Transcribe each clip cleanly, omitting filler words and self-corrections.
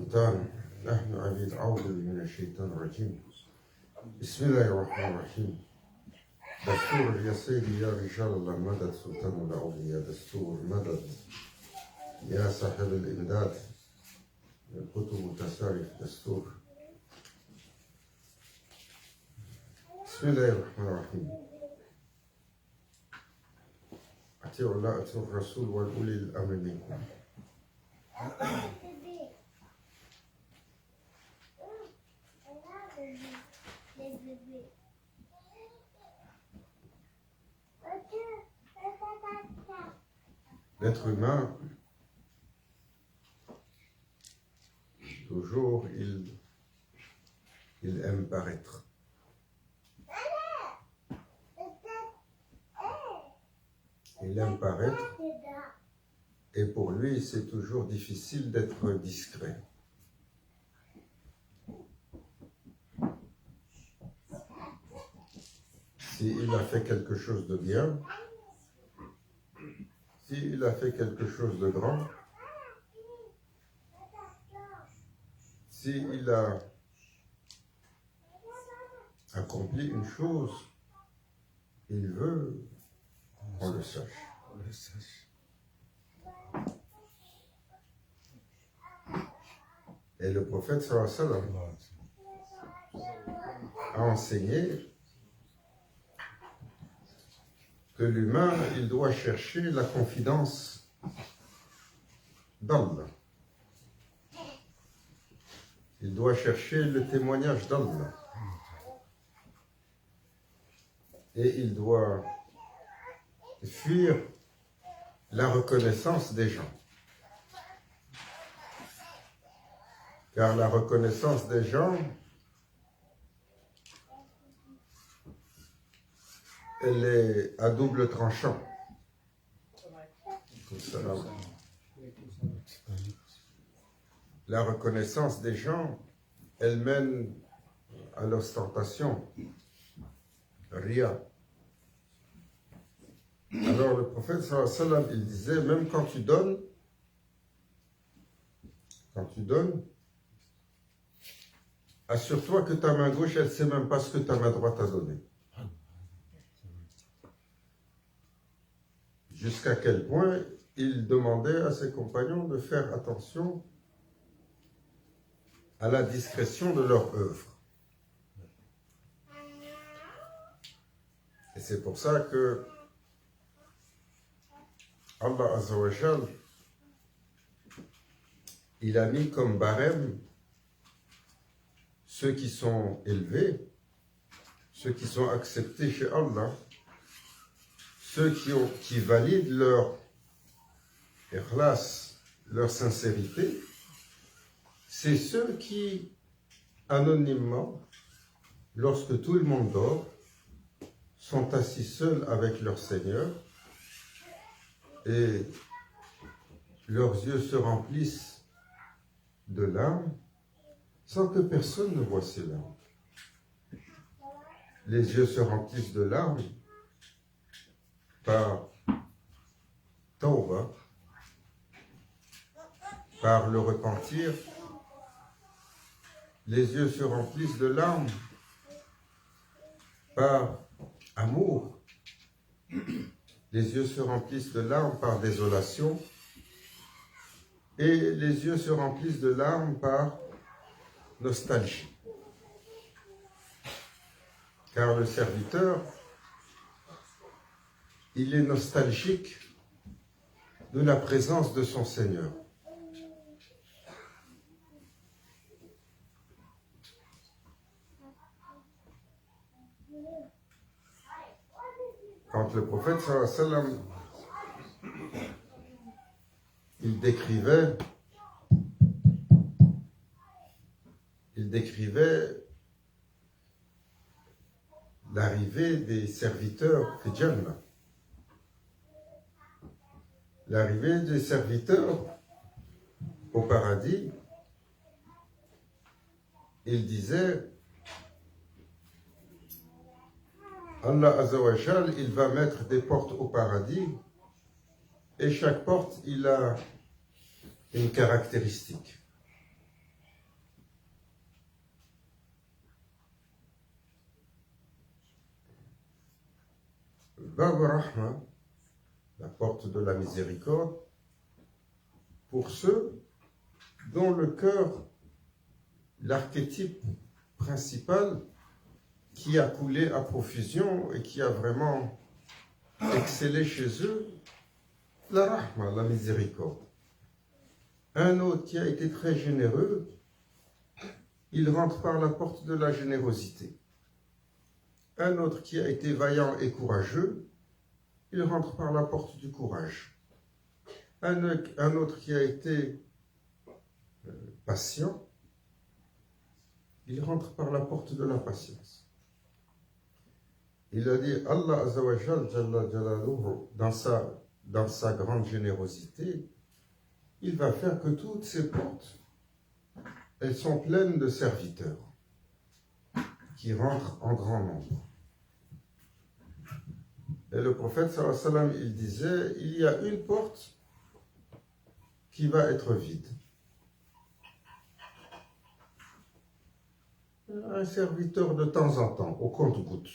السلطان. نحن عبيد أعوذ من الشيطان الرجيم. بسم الله الرحمن الرحيم. دستور يا سيدي يا رجال الله مدد، سلطان الأولياء دستور مدد، يا صاحب الإمداد الكتب تسارف دستور. بسم الله الرحمن الرحيم. أطيعوا الله أطيعوا الرسول وأولي الأمر منكم. L'être humain, toujours, il aime paraître. Il aime paraître, et pour lui, c'est toujours difficile d'être discret. S'il a fait quelque chose de bien, s'il a fait quelque chose de grand, s'il a accompli une chose, il veut qu'on le sache. Et le prophète sallallahu alayhi wa sallam a enseigné que l'humain, il doit chercher la confidence d'Allah. Il doit chercher le témoignage d'Allah. Et il doit fuir la reconnaissance des gens. Car la reconnaissance des gens, elle est à double tranchant. La reconnaissance des gens, elle mène à l'ostentation, Ria. Alors le prophète sallallahu alayhi wa sallam, il disait, même quand tu donnes, assure-toi que ta main gauche, elle ne sait même pas ce que ta main droite a donné. Jusqu'à quel point il demandait à ses compagnons de faire attention à la discrétion de leur œuvre. Et c'est pour ça que Allah Azza wa Jal, il a mis comme barème ceux qui sont élevés, ceux qui sont acceptés chez Allah, ceux qui valident leur ikhlas, leur sincérité, c'est ceux qui, anonymement, lorsque tout le monde dort, sont assis seuls avec leur Seigneur et leurs yeux se remplissent de larmes sans que personne ne voie ces larmes. Les yeux se remplissent de larmes par tawbah, par le repentir. Les yeux se remplissent de larmes par amour. Les yeux se remplissent de larmes par désolation. Et les yeux se remplissent de larmes par nostalgie. Car le serviteur, il est nostalgique de la présence de son Seigneur. Quand le prophète sallallahu alayhi wa sallam, il décrivait l'arrivée des serviteurs de Jannah. L'arrivée des serviteurs au paradis, il disait, Allah Azza wa Jal, il va mettre des portes au paradis et chaque porte, il a une caractéristique. Bab Rahma, la porte de la miséricorde, pour ceux dont le cœur, l'archétype principal qui a coulé à profusion et qui a vraiment excellé chez eux, la Rahma, la miséricorde. Un autre qui a été très généreux, il rentre par la porte de la générosité. Un autre qui a été vaillant et courageux, il rentre par la porte du courage. Un autre qui a été patient, il rentre par la porte de la patience. Il a dit, Allah Azzawajal, Jalla Jalaluhu, dans sa grande générosité, il va faire que toutes ces portes, elles sont pleines de serviteurs qui rentrent en grand nombre. Et le prophète, sallallahu alayhi wa sallam, il disait, il y a une porte qui va être vide. Un serviteur de temps en temps, au compte-gouttes.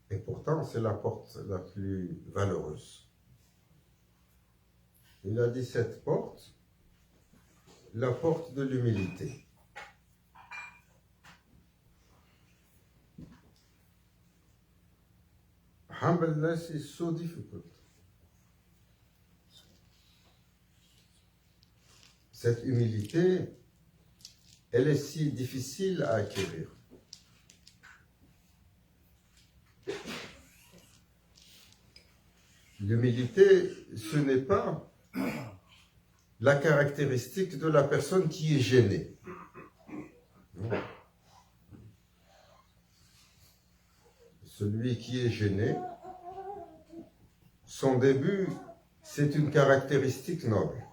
Et pourtant, c'est la porte la plus valeureuse. Il a dit cette porte, la porte de l'humilité. Humbleness is so difficult. Cette humilité, elle est si difficile à acquérir. L'humilité, ce n'est pas la caractéristique de la personne qui est gênée. Non. Celui qui est gêné, son début, c'est une caractéristique noble.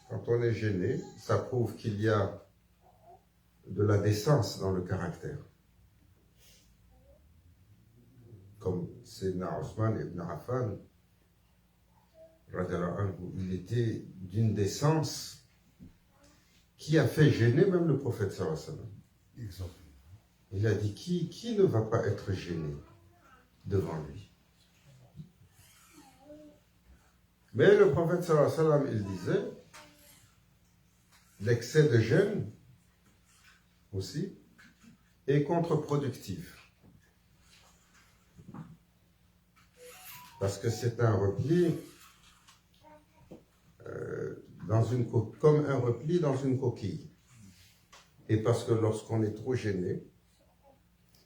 Quand on est gêné, ça prouve qu'il y a de la décence dans le caractère. Comme Sayyidina Othman ibn Affan, il était d'une décence qui a fait gêner même le prophète sallallahu alayhi wa sallam. Il a dit, qui ne va pas être gêné devant lui? Mais le prophète sallallahu alayhi wa sallam, il disait, l'excès de gêne aussi est contre-productif. Parce que c'est un repli comme un repli dans une coquille. Et parce que lorsqu'on est trop gêné,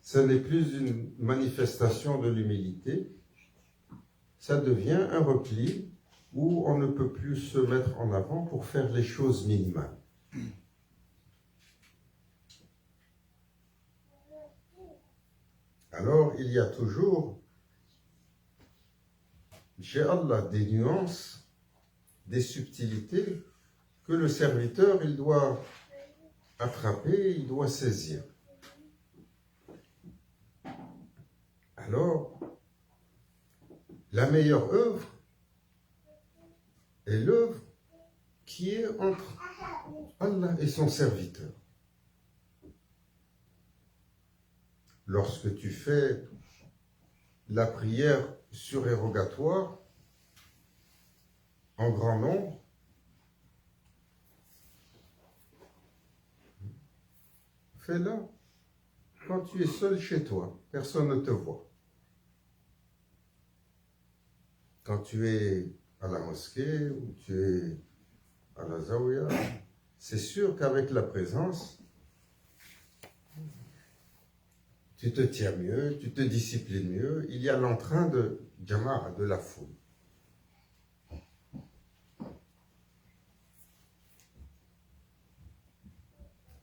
ce n'est plus une manifestation de l'humilité, ça devient un repli où on ne peut plus se mettre en avant pour faire les choses minimales. Alors, il y a toujours chez Allah des nuances, des subtilités que le serviteur, il doit attraper, il doit saisir. Alors, la meilleure œuvre est l'œuvre qui est entre Allah et son serviteur. Lorsque tu fais la prière surérogatoire en grand nombre, fais-la quand tu es seul chez toi, personne ne te voit. Quand tu es à la mosquée ou tu es à la zaouia, c'est sûr qu'avec la présence, tu te tiens mieux, tu te disciplines mieux, il y a l'entrain de jama'a, de la foule.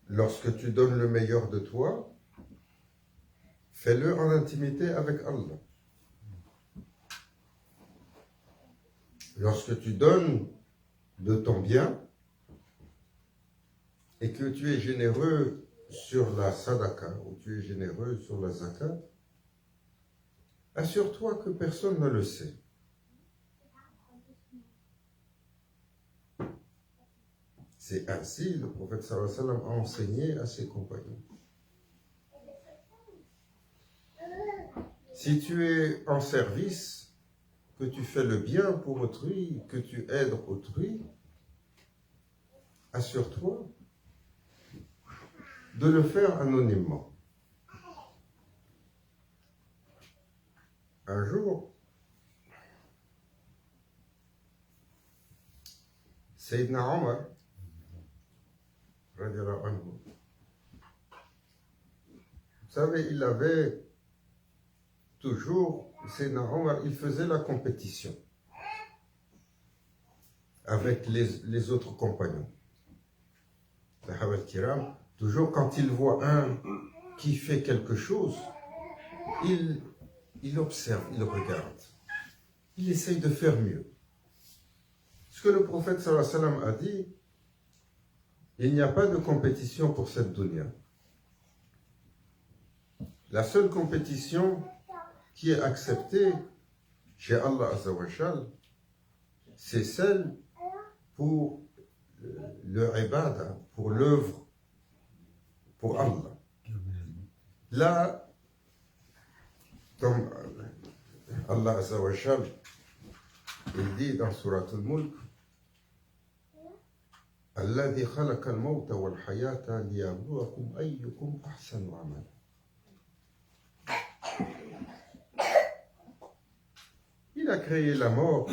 Lorsque tu donnes le meilleur de toi, fais-le en intimité avec Allah. Lorsque tu donnes de ton bien et que tu es généreux sur la sadaqa ou tu es généreux sur la zakat, assure-toi que personne ne le sait. C'est ainsi le prophète sallallahu alayhi wa sallam a enseigné à ses compagnons. Si tu es en service, que tu fais le bien pour autrui, que tu aides autrui, assure-toi de le faire anonymement. Un jour, Sayyidina Omar, radiallahu anhu, vous savez, il avait toujours, Sayyidina Omar, il faisait la compétition avec les autres compagnons. Sahaba al-Kiram, toujours quand il voit un qui fait quelque chose, il observe, il regarde. Il essaye de faire mieux. Ce que le prophète sallallahu alayhi wa sallam a dit, il n'y a pas de compétition pour cette dunya. La seule compétition qui est acceptée chez Allah Azza wa Jal, c'est celle pour le ibadah, pour l'œuvre, pour Allah. Là, comme Allah Azza wa Jal, il dit dans Surat al-Mulk, الذي خلق الموت والحياة ليبلوكم أيكم أحسن عملا. Il a créé la mort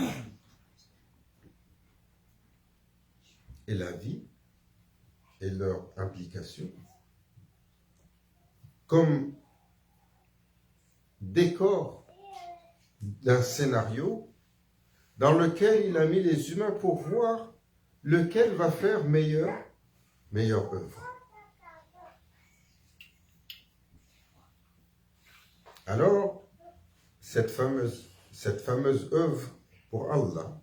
et la vie et leur implication comme décor d'un scénario dans lequel il a mis les humains pour voir lequel va faire meilleure œuvre. Alors, cette fameuse œuvre pour Allah,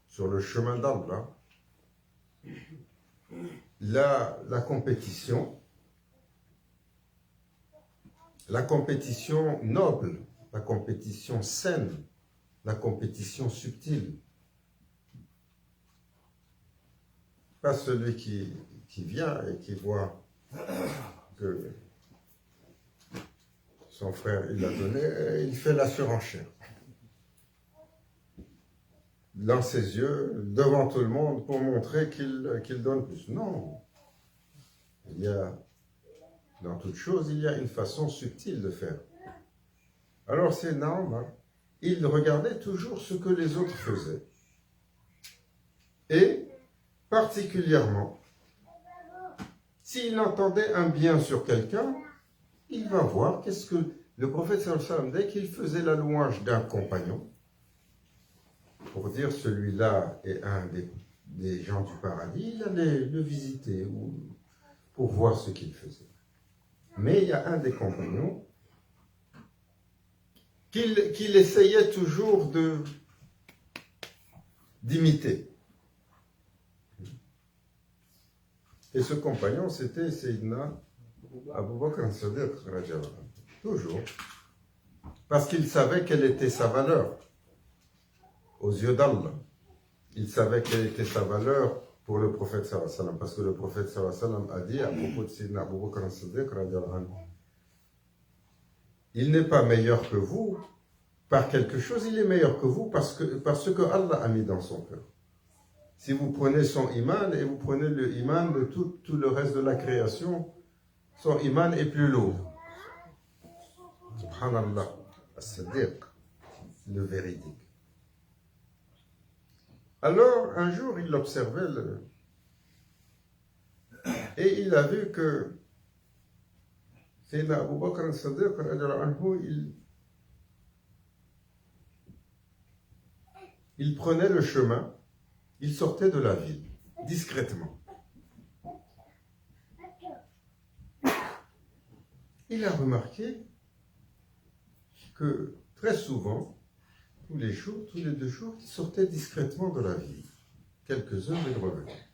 sur le chemin d'Allah, la compétition noble, la compétition saine, la compétition subtile. Pas celui qui vient et qui voit que son frère, il l'a donné, et il fait la surenchère. Dans ses yeux, devant tout le monde, pour montrer qu'il donne plus. Non. Dans toute chose, il y a une façon subtile de faire. Alors c'est normal. Il regardait toujours ce que les autres faisaient. Et, particulièrement, s'il entendait un bien sur quelqu'un, il va voir qu'est-ce que le prophète sallallahu alayhi wa sallam, dès qu'il faisait la louange d'un compagnon, pour dire celui-là est un des gens du paradis, il allait le visiter pour voir ce qu'il faisait. Mais il y a un des compagnons qu'il essayait toujours d'imiter. Et ce compagnon, c'était Sayyidina Abu Bakr as-Siddiq, toujours. Parce qu'il savait quelle était sa valeur aux yeux d'Allah. Il savait quelle était sa valeur pour le prophète sallallahu alayhi wa sallam. Parce que le prophète sallallahu alayhi wa sallam a dit à propos de Sayyidina Abu Bakr as-Siddiq, il n'est pas meilleur que vous par quelque chose, il est meilleur que vous parce que Allah a mis dans son cœur. Si vous prenez son iman et vous prenez le iman de tout le reste de la création, son iman est plus lourd. Subhanallah, as-Siddiq, le véridique. Alors, un jour, il observait et il a vu que Sayyidina Abu Bakr as-Siddiq, il prenait le chemin, il sortait de la ville, discrètement. Il a remarqué que très souvent, tous les 2 jours, il sortait discrètement de la ville. Quelques heures, il revenait.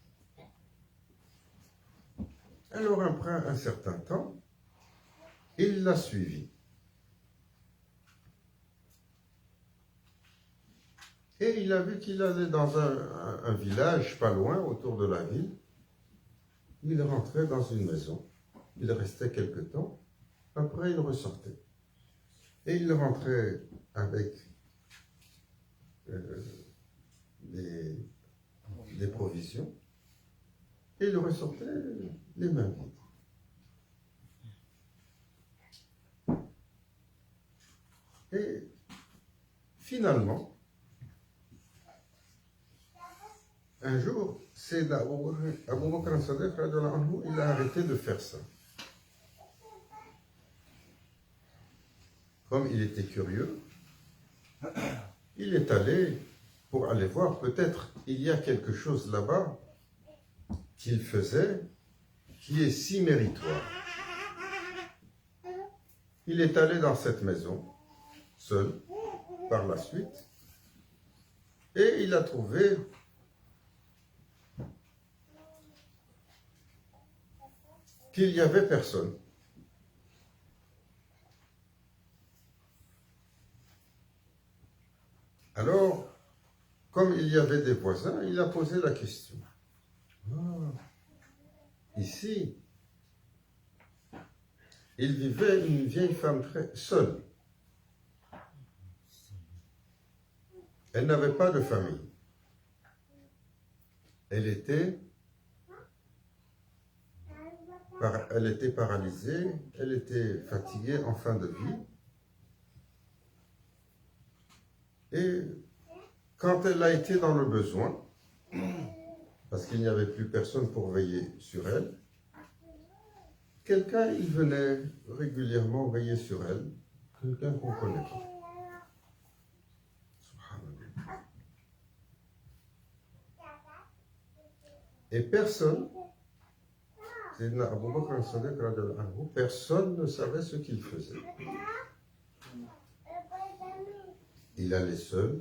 Alors, après un certain temps, il l'a suivi. Et il a vu qu'il allait dans un village pas loin, autour de la ville. Il rentrait dans une maison. Il restait quelque temps. Après, il ressortait. Et il rentrait avec des provisions et il ressortait les mains vides. Et finalement, un jour, c'est Abu Bakr as-Siddiq, il a arrêté de faire ça. Comme il était curieux, il est allé pour aller voir, peut-être il y a quelque chose là-bas qu'il faisait qui est si méritoire. Il est allé dans cette maison, seul, par la suite, et il a trouvé qu'il n'y avait personne. Alors, comme il y avait des voisins, il a posé la question. Ah, ici, il vivait une vieille femme très seule. Elle n'avait pas de famille. Elle était paralysée, elle était fatiguée en fin de vie. Et quand elle a été dans le besoin, parce qu'il n'y avait plus personne pour veiller sur elle, quelqu'un, il venait régulièrement veiller sur elle, quelqu'un qu'on ne connaît pas. Et personne, Sayyidina Abu Bakr as-Siddiq, personne ne savait ce qu'il faisait. Il allait seul,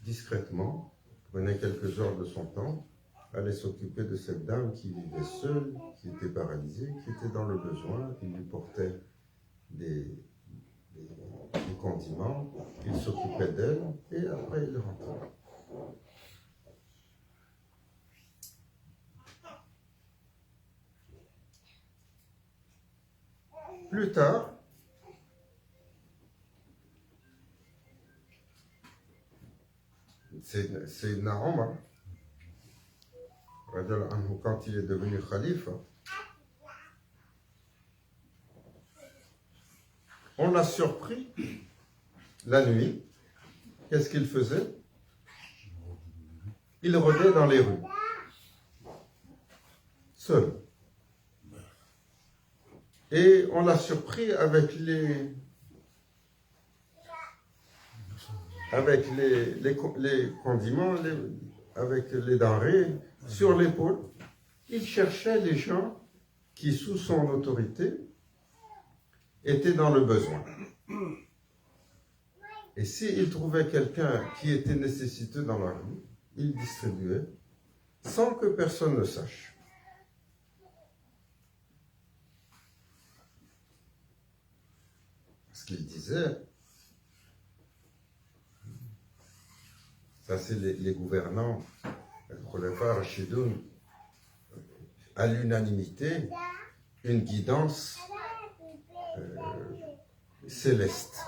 discrètement, prenait quelques heures de son temps, allait s'occuper de cette dame qui vivait seule, qui était paralysée, qui était dans le besoin, il lui portait des condiments, il s'occupait d'elle, et après il rentrait. Plus tard, Sayyidina Omar, quand il est devenu khalifa, on l'a surpris la nuit. Qu'est-ce qu'il faisait? Il rôdait dans les rues, seul. Et on l'a surpris avec les condiments, avec les denrées sur l'épaule. Il cherchait les gens qui, sous son autorité, étaient dans le besoin. Et s'il trouvait quelqu'un qui était nécessiteux dans la rue, il distribuait sans que personne ne sache. Parce qu'il disait, ça c'est les gouvernants, les Khulafa Rashidoun, à l'unanimité, une guidance céleste.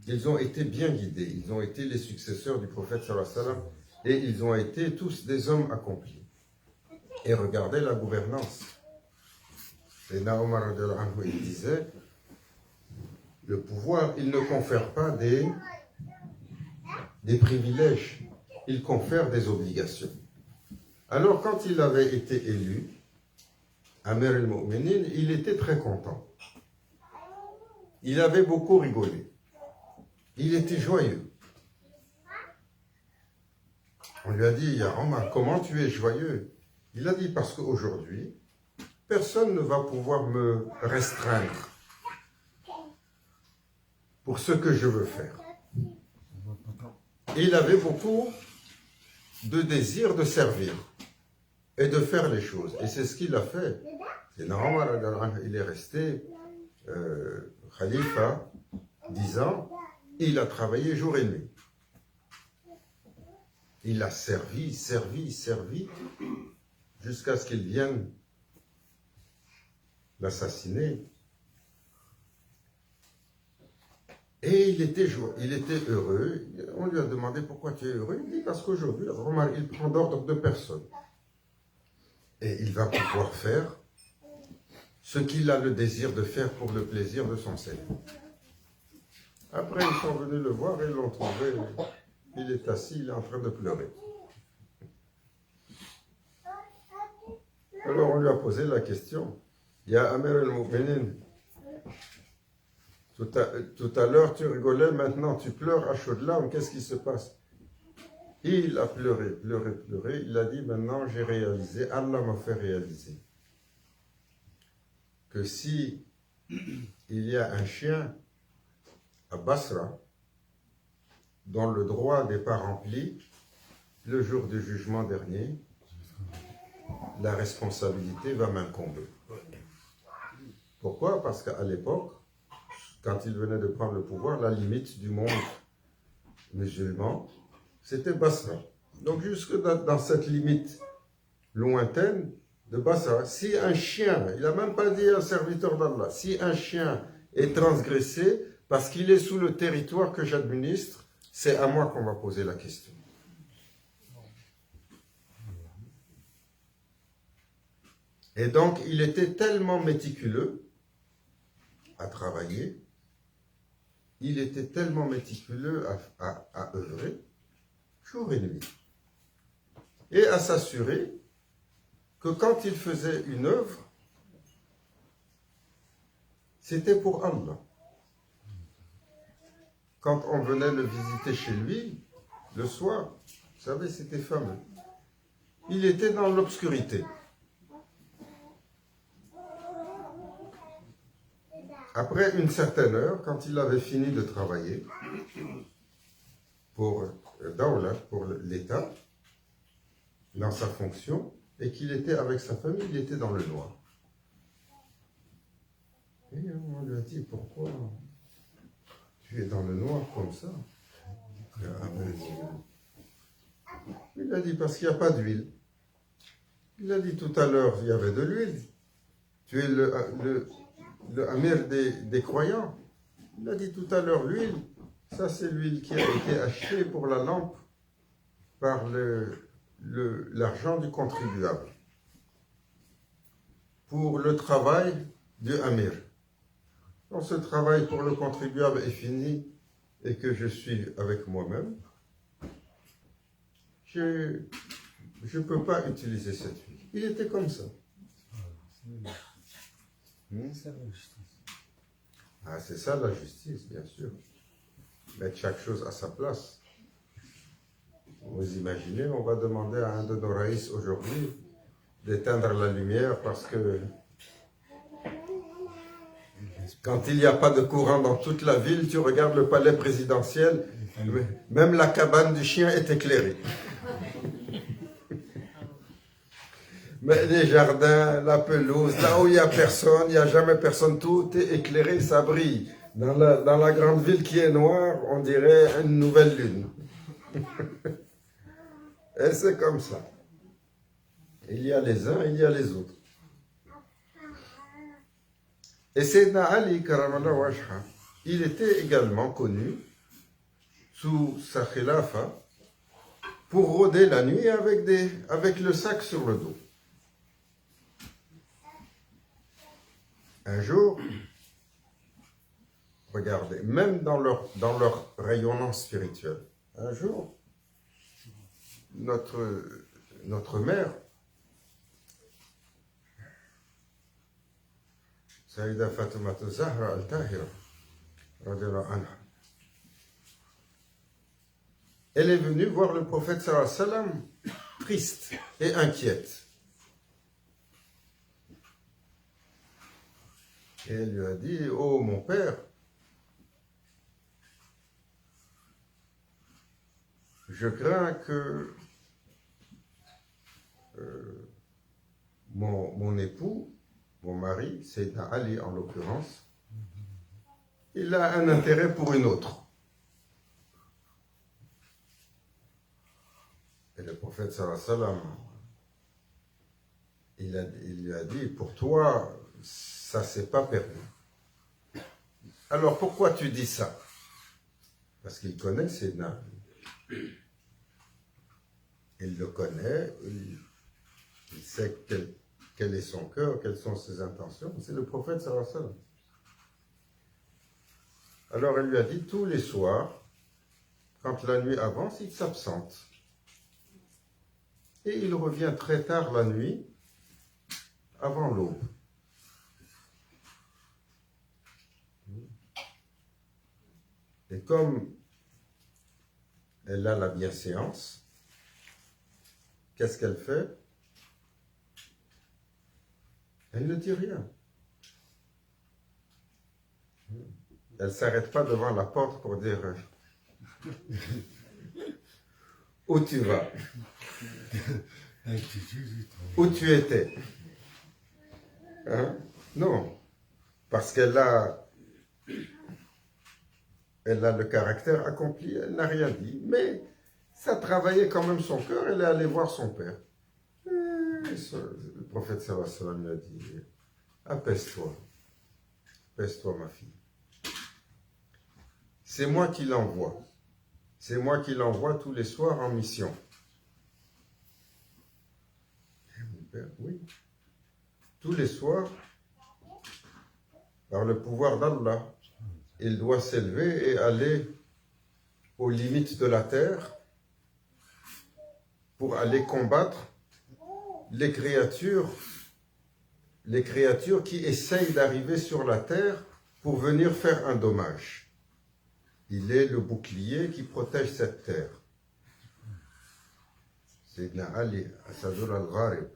Ils ont été bien guidés, ils ont été les successeurs du prophète sallallahu alayhi wa sallam, et ils ont été tous des hommes accomplis. Et regardez la gouvernance. Et Omar il disait, le pouvoir, il ne confère pas des privilèges, il confère des obligations. Alors quand il avait été élu, Amir al-Mu'minin, il était très content. Il avait beaucoup rigolé. Il était joyeux. On lui a dit, Ya Omar, comment tu es joyeux? Il a dit, parce qu'aujourd'hui, personne ne va pouvoir me restreindre pour ce que je veux faire. Et il avait beaucoup de désir de servir et de faire les choses. Et c'est ce qu'il a fait. Et Omar, il est resté khalifa 10 ans. Il a travaillé jour et nuit. Il a servi, jusqu'à ce qu'il vienne l'assassiner. Et il était heureux. On lui a demandé pourquoi tu es heureux. Il dit parce qu'aujourd'hui, Omar, il prend d'ordre de personne. Et il va pouvoir faire ce qu'il a le désir de faire pour le plaisir de son Seigneur. Après, ils sont venus le voir et l'ont trouvé. Il est assis, il est en train de pleurer. Alors on lui a posé la question. Ya Amir al-Mu'minin, tout à l'heure tu rigolais, maintenant tu pleures à chaudes larmes, qu'est-ce qui se passe? Il a pleuré, pleuré, pleuré. Il a dit maintenant j'ai réalisé, Allah m'a fait réaliser que si il y a un chien à Basra dont le droit n'est pas rempli, le jour du jugement dernier, la responsabilité va m'incomber. Pourquoi? Parce qu'à l'époque, quand il venait de prendre le pouvoir, la limite du monde musulman, c'était Basra. Donc jusque dans cette limite lointaine de Basra, si un chien, il n'a même pas dit un serviteur d'Allah, si un chien est transgressé parce qu'il est sous le territoire que j'administre, c'est à moi qu'on va poser la question. Et donc, il était tellement méticuleux à travailler, il était tellement méticuleux à œuvrer, jour et nuit, et à s'assurer que quand il faisait une œuvre, c'était pour Allah. Quand on venait le visiter chez lui, le soir, vous savez, c'était fameux. Il était dans l'obscurité. Après une certaine heure, quand il avait fini de travailler pour Dawla, pour l'État, dans sa fonction, et qu'il était avec sa famille, il était dans le noir. Et on lui a dit, pourquoi tu es dans le noir comme ça? Il a dit, parce qu'il n'y a pas d'huile. Il a dit tout à l'heure, il y avait de l'huile. Tu es le amir des croyants. Il a dit tout à l'heure, l'huile, ça c'est l'huile qui a été achetée pour la lampe par l'argent du contribuable. Pour le travail du amir. Quand ce travail pour le contribuable est fini et que je suis avec moi-même, je ne peux pas utiliser cette huile. Il était comme ça. Ah, c'est ça la justice, bien sûr. Mettre chaque chose à sa place. Vous imaginez, on va demander à un de nos raïs aujourd'hui d'éteindre la lumière parce que quand il n'y a pas de courant dans toute la ville, tu regardes le palais présidentiel, même la cabane du chien est éclairée. Mais les jardins, la pelouse, là où il n'y a personne, il n'y a jamais personne, tout est éclairé, ça brille. Dans la grande ville qui est noire, on dirait une nouvelle lune. Et c'est comme ça. Il y a les uns, il y a les autres. Et Sayyidina Ali, karamallahu wajha, il était également connu sous sa khilafa pour rôder la nuit avec le sac sur le dos. Un jour, regardez, même dans leur rayonnement spirituel, un jour, notre mère, Saïda Fatoumata Zahra al-Tahira, radiyallahu anha, elle est venue voir le prophète sallallahu alayhi wa sallam triste et inquiète. Et elle lui a dit, oh mon père, je crains que mon époux, mon mari, Sayyidina Ali en l'occurrence, il a un intérêt pour une autre. Et le prophète sallallahu alayhi wa sallam, il lui a dit, pour toi, ça c'est pas permis. Alors pourquoi tu dis ça? Parce qu'il connaît Sayyidina Ali. Il le connaît, il sait quel est son cœur, quelles sont ses intentions. C'est le prophète sallallahu alayhi wa sallam. Alors elle lui a dit, tous les soirs, quand la nuit avance, il s'absente. Et il revient très tard la nuit, avant l'aube. Et comme elle a la bienséance, qu'est-ce qu'elle fait? Elle ne dit rien. Elle ne s'arrête pas devant la porte pour dire où tu vas, où tu étais. Hein? Non, parce elle a le caractère accompli, elle n'a rien dit, mais ça travaillait quand même son cœur, elle est allée voir son père. Le prophète sallallahu alayhi wa sallam lui a dit, apaise-toi ma fille. C'est moi qui l'envoie. C'est moi qui l'envoie tous les soirs en mission. Et mon père, oui. Tous les soirs, par le pouvoir d'Allah, il doit s'élever et aller aux limites de la terre pour aller combattre les créatures qui essayent d'arriver sur la terre pour venir faire un dommage. Il est le bouclier qui protège cette terre. Sayyidina Ali, Asadur al-Gharib,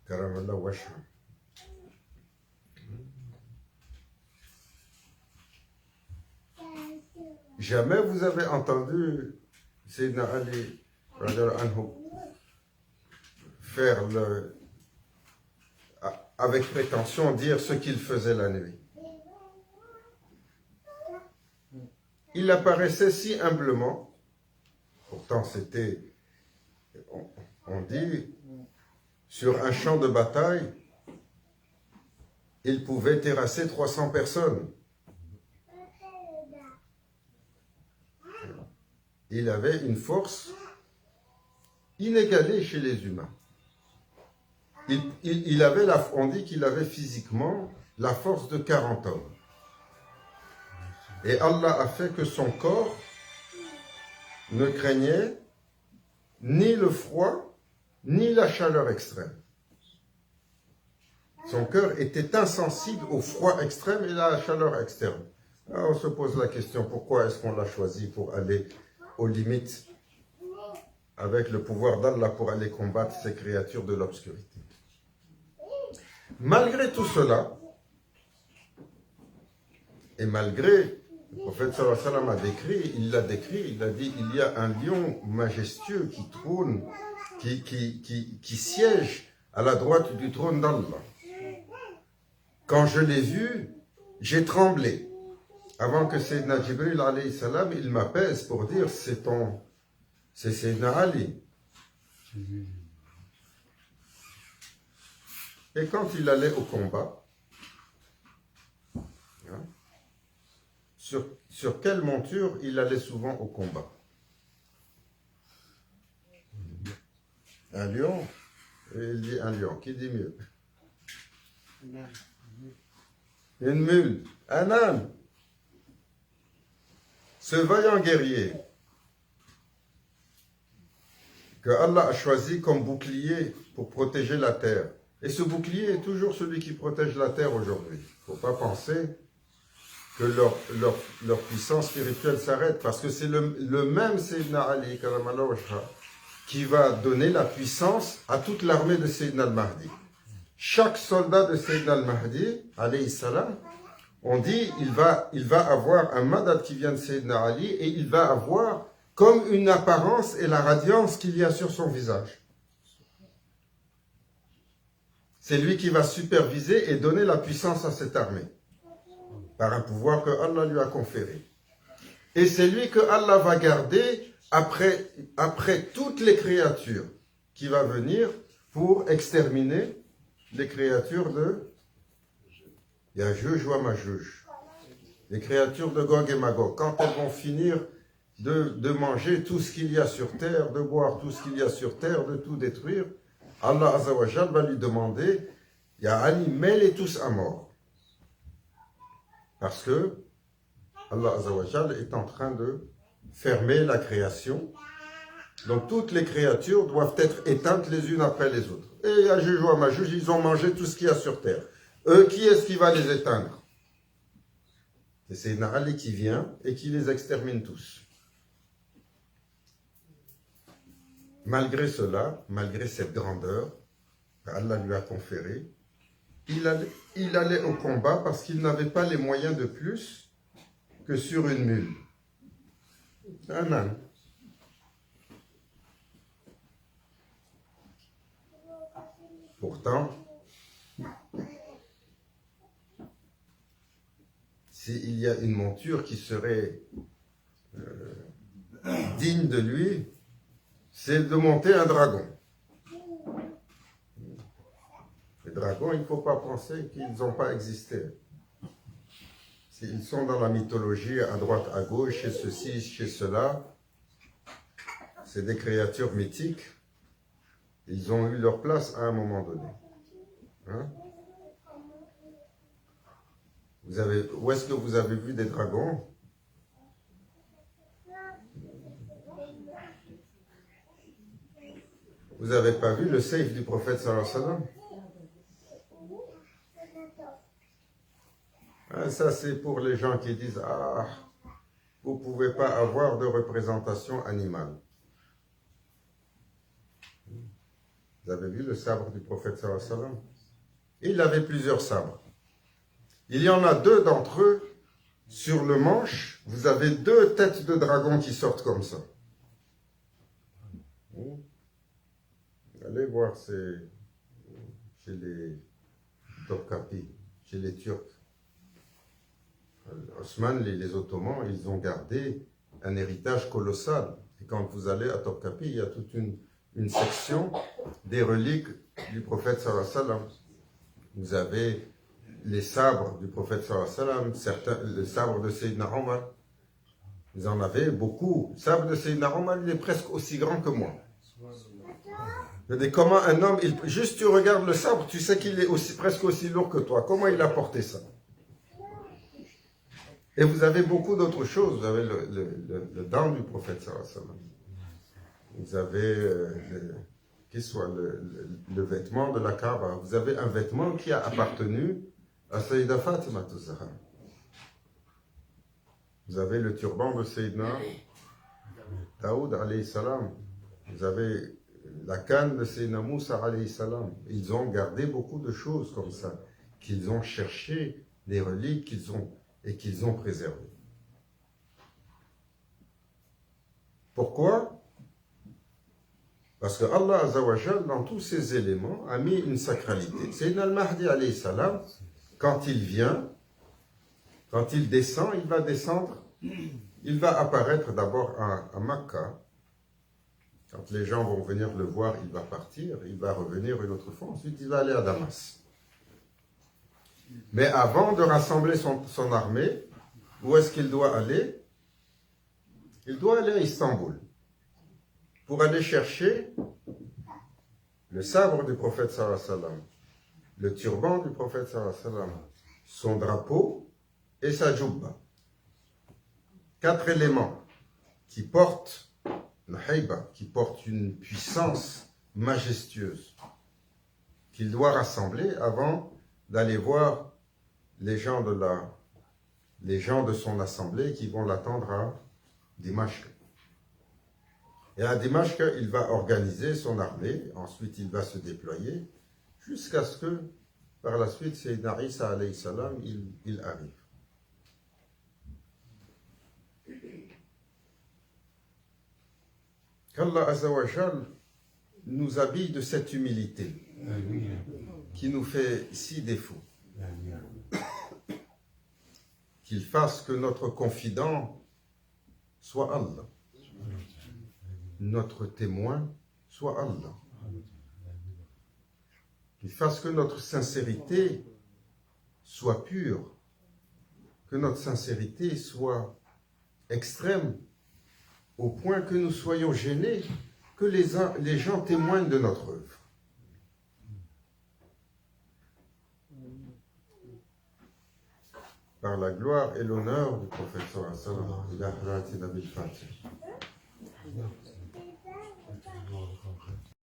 Karamallah Washra. Jamais vous avez entendu Sayyidina Ali anhu, faire avec prétention dire ce qu'il faisait la nuit. Il apparaissait si humblement, pourtant c'était, on dit, sur un champ de bataille, il pouvait terrasser 300 personnes. Il avait une force inégalée chez les humains. On dit qu'il avait physiquement la force de 40 hommes. Et Allah a fait que son corps ne craignait ni le froid, ni la chaleur extrême. Son cœur était insensible au froid extrême et à la chaleur extrême. Alors on se pose la question, pourquoi est-ce qu'on l'a choisi pour aller aux limites avec le pouvoir d'Allah pour aller combattre ces créatures de l'obscurité? Malgré tout cela, et malgré, le prophète sallallahu alayhi wa sallam il a dit, il y a un lion majestueux qui trône, qui siège à la droite du trône d'Allah. Quand je l'ai vu, j'ai tremblé. Avant que Sayyidina Jibril alayhi salam, il m'apaise pour dire, c'est Sayyidina Ali. Et quand il allait au combat, hein, sur quelle monture il allait souvent au combat? Un lion? Et il dit un lion. Qui dit mieux? Une mule. Un âne. Ce vaillant guerrier que Allah a choisi comme bouclier pour protéger la terre. Et ce bouclier est toujours celui qui protège la terre aujourd'hui. Il ne faut pas penser que leur puissance spirituelle s'arrête, parce que c'est le même Sayyidina Ali qui va donner la puissance à toute l'armée de Sayyidina al-Mahdi. Chaque soldat de Sayyidina al-Mahdi, alayhi salam, on dit il va avoir un madad qui vient de Sayyidina Ali et il va avoir comme une apparence et la radiance qu'il y a sur son visage. C'est lui qui va superviser et donner la puissance à cette armée par un pouvoir que Allah lui a conféré. Et c'est lui que Allah va garder après toutes les créatures qui va venir pour exterminer les créatures de Yajuj wa Majuj. les créatures de Gog et Magog, quand elles vont finir de manger tout ce qu'il y a sur terre, de boire tout ce qu'il y a sur terre, de tout détruire, Allah Azzawajal va lui demander, Ya Ali, mets-les tous à mort. Parce que Allah Azzawajal est en train de fermer la création. Donc toutes les créatures doivent être éteintes les unes après les autres. Et Yajuj ou Majuj, ils ont mangé tout ce qu'il y a sur terre. Eux, qui est-ce qui va les éteindre? C'est Sayyidina Ali qui vient et qui les extermine tous. Malgré cela, malgré cette grandeur qu'Allah lui a conférée, il allait au combat parce qu'il n'avait pas les moyens de plus que sur une mule. Un âne. Pourtant, s'il y a une monture qui serait digne de lui, c'est de monter un dragon. Les dragons, il ne faut pas penser qu'ils n'ont pas existé. Ils sont dans la mythologie, à droite, à gauche, chez ceci, chez cela. C'est des créatures mythiques. Ils ont eu leur place à un moment donné. Hein? Où est-ce que vous avez vu des dragons? Vous n'avez pas vu le seif du prophète sallallahu alayhi wa sallam? Hein, ça c'est pour les gens qui disent, ah, vous ne pouvez pas avoir de représentation animale. Vous avez vu le sabre du prophète sallallahu alayhi wa sallam? Il avait plusieurs sabres. Il y en a deux d'entre eux, sur le manche, vous avez deux têtes de dragon qui sortent comme ça. Allez voir, c'est chez les Topkapi, chez les Turcs. Osman, les Ottomans, ils ont gardé un héritage colossal. Et quand vous allez à Topkapi, il y a toute une section des reliques du prophète sallallahu alayhi wa sallam. Vous avez les sabres du prophète sallallahu alayhi wa sallam, le sabre de Sayyidina Omar. Vous en avez beaucoup. Le sabre de Sayyidina Omar, il est presque aussi grand que moi. Comment un homme, juste tu regardes le sabre, tu sais qu'il est presque aussi lourd que toi. Comment il a porté ça? Et vous avez beaucoup d'autres choses. Vous avez le dent du prophète sallallahu alayhi wa sallam. Vous avez le vêtement de la Kaaba. Vous avez un vêtement qui a appartenu à Sayyida Fatima Zahra. Vous avez le turban de Sayyidina Daoud alayhi salam. Vous avez la canne de Sayyidina Moussa alayhi salam. Ils ont gardé beaucoup de choses comme ça, qu'ils ont cherché, des reliques qu'ils ont préservées. Pourquoi? Parce que Allah Azzawajal, dans tous ces éléments, a mis une sacralité. Sayyidina al-Mahdi alayhi salam, quand il vient, quand il descend, il va descendre, il va apparaître d'abord à Makkah. Quand les gens vont venir le voir, il va partir, il va revenir une autre fois, ensuite il va aller à Damas. Mais avant de rassembler son armée, où est-ce qu'il doit aller? Il doit aller à Istanbul pour aller chercher le sabre du prophète sallallahu alayhi wa sallam, le turban du prophète sallallahu alayhi wa sallam, son drapeau et sa djoubba. 4 éléments qui portent qui portent une puissance majestueuse qu'il doit rassembler avant d'aller voir les gens de son assemblée qui vont l'attendre à Dimashq. Et à Dimashq, il va organiser son armée, ensuite il va se déployer, jusqu'à ce que, par la suite, Sayyidina Isa alayhi salam, il arrive. Qu'Allah Azzawajal nous habille de cette humilité qui nous fait si défaut. Qu'il fasse que notre confident soit Allah. Notre témoin soit Allah. Qu'il fasse que notre sincérité soit pure. que notre sincérité soit extrême, au point que nous soyons gênés, que les gens témoignent de notre œuvre. Par la gloire et l'honneur du prophète sallallahu alayhi wa sallam, il a